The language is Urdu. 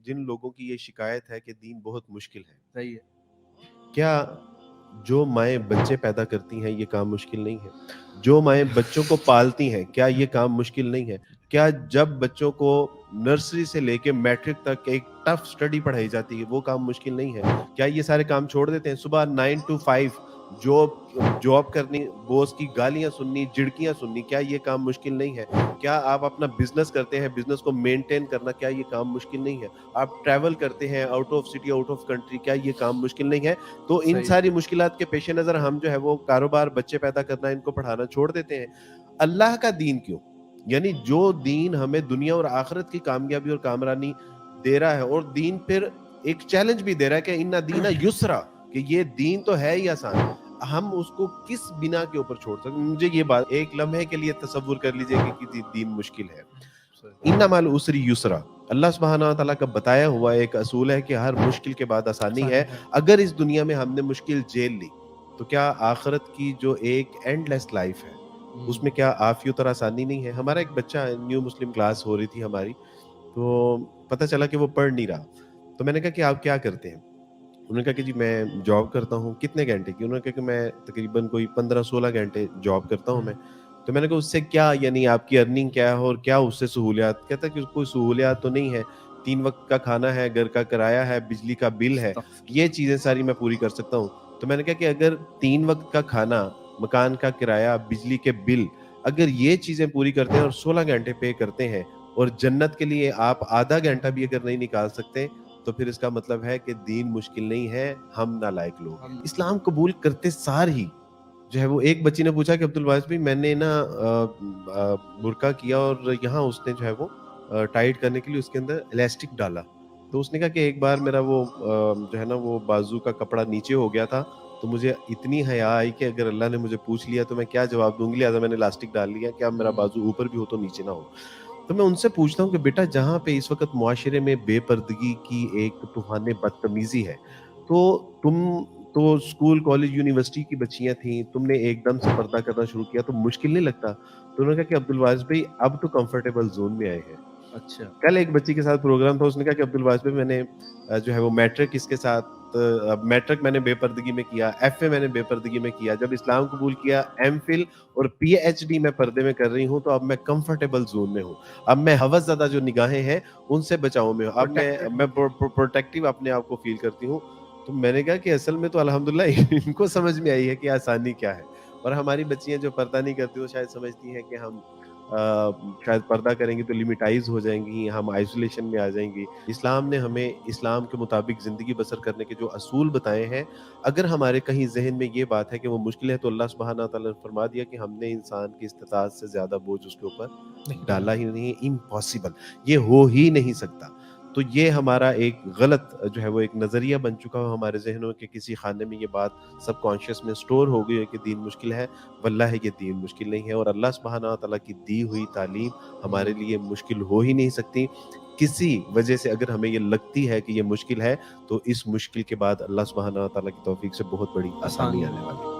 جن لوگوں کی یہ شکایت ہے کہ دین بہت مشکل ہے، صحیح ہے. کیا جو مائیں بچے پیدا کرتی ہیں یہ کام مشکل نہیں ہے؟ جو مائیں بچوں کو پالتی ہیں کیا یہ کام مشکل نہیں ہے؟ کیا جب بچوں کو نرسری سے لے کے میٹرک تک ایک ٹف سٹڈی پڑھائی جاتی ہے وہ کام مشکل نہیں ہے؟ کیا یہ سارے کام چھوڑ دیتے ہیں؟ صبح 9 to 5 جاب کرنی، باس کی گالیاں سننی، جھڑکیاں سننی، کیا یہ کام مشکل نہیں ہے؟ کیا آپ اپنا بزنس کرتے ہیں، بزنس کو مینٹین کرنا، کیا یہ کام مشکل نہیں ہے؟ آپ ٹریول کرتے ہیں out of city, out of country, کیا یہ کام مشکل نہیں ہے؟ تو ان صحیح. ساری مشکلات کے پیش نظر ہم جو ہے وہ کاروبار، بچے پیدا کرنا، ان کو پڑھانا چھوڑ دیتے ہیں. اللہ کا دین کیوں؟ یعنی جو دین ہمیں دنیا اور آخرت کی کامیابی اور کامرانی دے رہا ہے، اور دین پھر ایک چیلنج بھی دے رہا ہے کہ ان دین یسرا، کہ یہ دین تو ہے ہی آسان، ہم اس کو کس بنا کے اوپر چھوڑ سکتے؟ مجھے یہ بات ایک لمحے کے لیے تصور کر لیجئے کہ کسی دین مشکل ہے. انما العسر یسرا، اللہ سبحانہ تعالیٰ کا بتایا ہوا ایک اصول ہے کہ ہر مشکل کے بعد آسانی ہے. اگر اس دنیا میں ہم نے مشکل جیل لی تو کیا آخرت کی جو ایک اینڈ لیس لائف ہے اس میں کیا عافیت اور آسانی نہیں ہے؟ ہمارا ایک بچہ، نیو مسلم کلاس ہو رہی تھی ہماری، تو پتہ چلا کہ وہ پڑھ نہیں رہا. تو میں نے کہا کہ آپ کیا کرتے ہیں؟ انہوں نے کہا کہ جی میں جاب کرتا ہوں. کتنے گھنٹے کی؟ انہوں نے کہا کہ میں تقریباً کوئی 15-16 گھنٹے جاب کرتا ہوں میں. تو میں نے کہا اس سے کیا، یعنی آپ کی ارننگ کیا ہے اور کیا اس سے سہولیات؟ کہتا ہے کہ کوئی سہولیات تو نہیں ہے، 3 وقت کا کھانا ہے، گھر کا کرایہ ہے، بجلی کا بل ہے، یہ چیزیں ساری میں پوری کر سکتا ہوں. تو میں نے کہا کہ اگر 3 وقت کا کھانا، مکان کا کرایہ، بجلی کے بل، اگر یہ چیزیں پوری کرتے ہیں اور 16 گھنٹے پے کرتے ہیں، اور جنت کے لیے آپ آدھا گھنٹہ بھی اگر نہیں نکال سکتے، تو پھر اس کا مطلب ہے کہ دین مشکل نہیں ہے، ہم نالائق لوگ ہیں. اسلام قبول کرتے سار ہی جو ہے وہ ایک بچی نے پوچھا کہ عبدالواس بھائی میں نے نا برقع کیا اور یہاں اس نے جو ہے وہ ٹائٹ کرنے کے لیے اس کے اندر الاسٹک ڈالا. تو اس نے کہا کہ ایک بار میرا وہ جو ہے نا وہ بازو کا کپڑا نیچے ہو گیا تھا، تو مجھے اتنی حیا آئی کہ اگر اللہ نے مجھے پوچھ لیا تو میں کیا جواب دوں گی، لہٰذا میں نے الاسٹک ڈال لیا کہ اب میرا بازو اوپر بھی ہو تو نیچے نہ ہو. تو میں ان سے پوچھتا ہوں کہ بیٹا جہاں پہ اس وقت معاشرے میں بے پردگی کی ایک طوفان بدتمیزی ہے، تو تم تو اسکول، کالج، یونیورسٹی کی بچیاں تھیں، تم نے ایک دم سے پردہ کرنا شروع کیا تو مشکل نہیں لگتا؟ تو انہوں نے کہا کہ عبدالواس بھائی اب تو کمفرٹیبل زون میں آئے ہیں. اچھا. کل ایک بچی کے ساتھ پروگرام تھا، اس نے کہا کہ عبدالواس بھائی میں نے جو ہے وہ میٹرک اس کے ساتھ، میٹرک میں نے بے پردگی میں کیا، ایف اے میں نے بے پردگی میں کیا، جب اسلام قبول کیا ایم فل اور پی ایچ ڈی میں پردے میں کر رہی ہوں، تو اب میں کمفرٹیبل زون میں ہوں، اب میں ہوس زدہ جو نگاہیں ہیں ان سے بچاؤ میں ہوں، اب میں پروٹیکٹیو اپنے آپ کو فیل کرتی ہوں. تو میں نے کہا کہ اصل میں تو الحمدللہ ان کو سمجھ میں آئی ہے کہ آسانی کیا ہے. اور ہماری بچیاں جو پردہ نہیں کرتی وہ شاید سمجھتی ہیں کہ ہم شاید پردہ کریں گی تو لیمیٹائز ہو جائیں گی، ہم آئسولیشن میں آ جائیں گی. اسلام نے ہمیں اسلام کے مطابق زندگی بسر کرنے کے جو اصول بتائے ہیں، اگر ہمارے کہیں ذہن میں یہ بات ہے کہ وہ مشکل ہے، تو اللہ سبحانہ تعالیٰ نے فرما دیا کہ ہم نے انسان کی استطاعت سے زیادہ بوجھ اس کے اوپر ڈالا ہی نہیں ہے. امپاسبل، یہ ہو ہی نہیں سکتا. تو یہ ہمارا ایک غلط جو ہے وہ ایک نظریہ بن چکا ہو ہمارے ذہنوں کے کسی خانے میں، یہ بات سب کانشیس میں سٹور ہو گئی ہے کہ دین مشکل ہے. واللہ یہ دین مشکل نہیں ہے، اور اللہ سبحانہ تعالیٰ کی دی ہوئی تعلیم ہمارے لیے مشکل ہو ہی نہیں سکتی. کسی وجہ سے اگر ہمیں یہ لگتی ہے کہ یہ مشکل ہے، تو اس مشکل کے بعد اللہ سبحانہ تعالیٰ کی توفیق سے بہت بڑی آسانی آنے والی ہے.